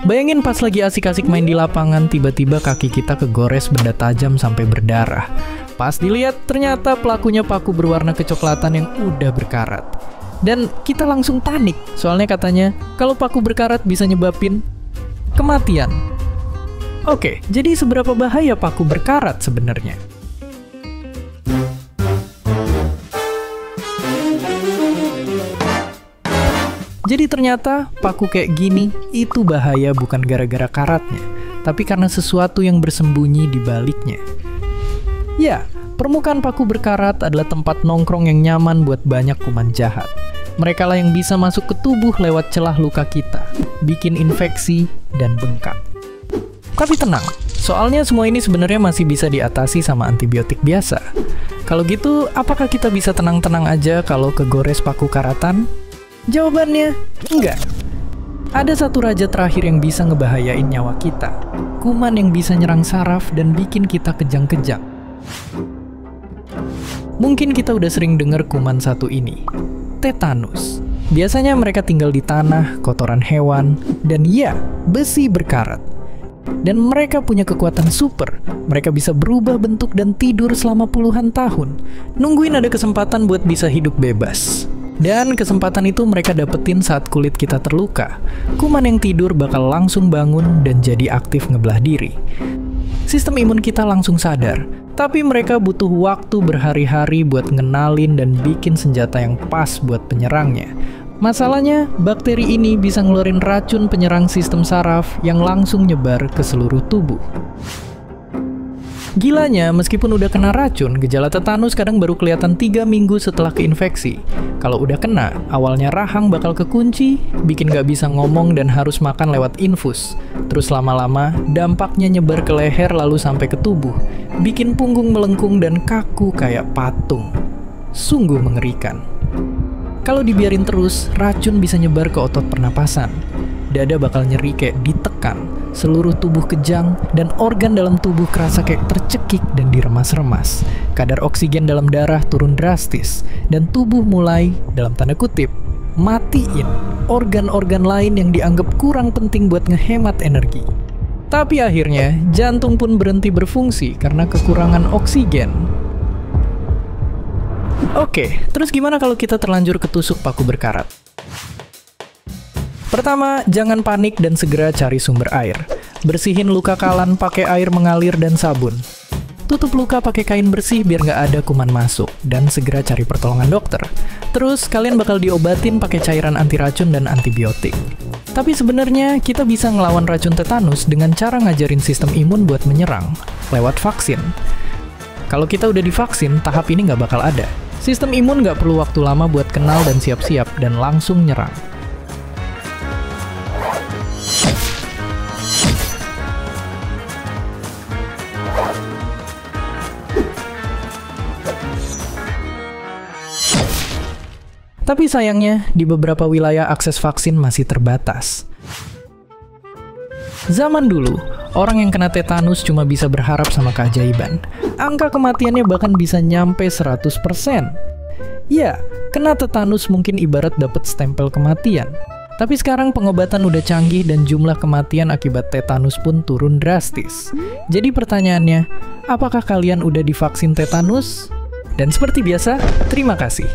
Bayangin pas lagi asik-asik main di lapangan, tiba-tiba kaki kita kegores benda tajam sampai berdarah. Pas dilihat, ternyata pelakunya paku berwarna kecoklatan yang udah berkarat. Dan kita langsung panik, soalnya katanya kalau paku berkarat bisa nyebabin kematian. Oke, jadi seberapa bahaya paku berkarat sebenarnya? Jadi ternyata paku kayak gini itu bahaya bukan gara-gara karatnya, tapi karena sesuatu yang bersembunyi di baliknya. Ya, permukaan paku berkarat adalah tempat nongkrong yang nyaman buat banyak kuman jahat. Mereka lah yang bisa masuk ke tubuh lewat celah luka kita, bikin infeksi dan bengkak. Tapi tenang, soalnya semua ini sebenarnya masih bisa diatasi sama antibiotik biasa. Kalau gitu, apakah kita bisa tenang-tenang aja kalau kegores paku karatan? Jawabannya, enggak. Ada satu raja terakhir yang bisa ngebahayain nyawa kita. Kuman yang bisa nyerang saraf dan bikin kita kejang-kejang. Mungkin kita udah sering dengar kuman satu ini, tetanus. Biasanya mereka tinggal di tanah, kotoran hewan, dan ya, besi berkarat. Dan mereka punya kekuatan super. Mereka bisa berubah bentuk dan tidur selama puluhan tahun. Nungguin ada kesempatan buat bisa hidup bebas. Dan kesempatan itu mereka dapetin saat kulit kita terluka. Kuman yang tidur bakal langsung bangun dan jadi aktif ngebelah diri. Sistem imun kita langsung sadar, tapi mereka butuh waktu berhari-hari buat ngenalin dan bikin senjata yang pas buat penyerangnya. Masalahnya, bakteri ini bisa ngeluarin racun penyerang sistem saraf yang langsung nyebar ke seluruh tubuh. Gilanya, meskipun udah kena racun, gejala tetanus kadang baru kelihatan 3 minggu setelah keinfeksi. Kalau udah kena, awalnya rahang bakal kekunci, bikin gak bisa ngomong dan harus makan lewat infus. Terus lama-lama, dampaknya nyebar ke leher lalu sampai ke tubuh, bikin punggung melengkung dan kaku kayak patung. Sungguh mengerikan. Kalau dibiarin terus, racun bisa nyebar ke otot pernapasan. Dada bakal nyeri kayak ditekan, seluruh tubuh kejang, dan organ dalam tubuh kerasa kayak tercekik dan diremas-remas. Kadar oksigen dalam darah turun drastis, dan tubuh mulai, dalam tanda kutip, matiin organ-organ lain yang dianggap kurang penting buat ngehemat energi. Tapi akhirnya, jantung pun berhenti berfungsi karena kekurangan oksigen. Oke, terus gimana kalau kita terlanjur ketusuk paku berkarat? Pertama, jangan panik dan segera cari sumber air. Bersihin luka kalan pakai air mengalir dan sabun. Tutup luka pakai kain bersih biar nggak ada kuman masuk, dan segera cari pertolongan dokter. Terus, kalian bakal diobatin pakai cairan anti racun dan antibiotik. Tapi sebenarnya, kita bisa ngelawan racun tetanus dengan cara ngajarin sistem imun buat menyerang, lewat vaksin. Kalau kita udah divaksin, tahap ini nggak bakal ada. Sistem imun nggak perlu waktu lama buat kenal dan siap-siap, dan langsung nyerang. Tapi sayangnya, di beberapa wilayah akses vaksin masih terbatas. Zaman dulu, orang yang kena tetanus cuma bisa berharap sama keajaiban. Angka kematiannya bahkan bisa nyampe 100%. Ya, kena tetanus mungkin ibarat dapet stempel kematian. Tapi sekarang pengobatan udah canggih dan jumlah kematian akibat tetanus pun turun drastis. Jadi pertanyaannya, apakah kalian udah divaksin tetanus? Dan seperti biasa, terima kasih.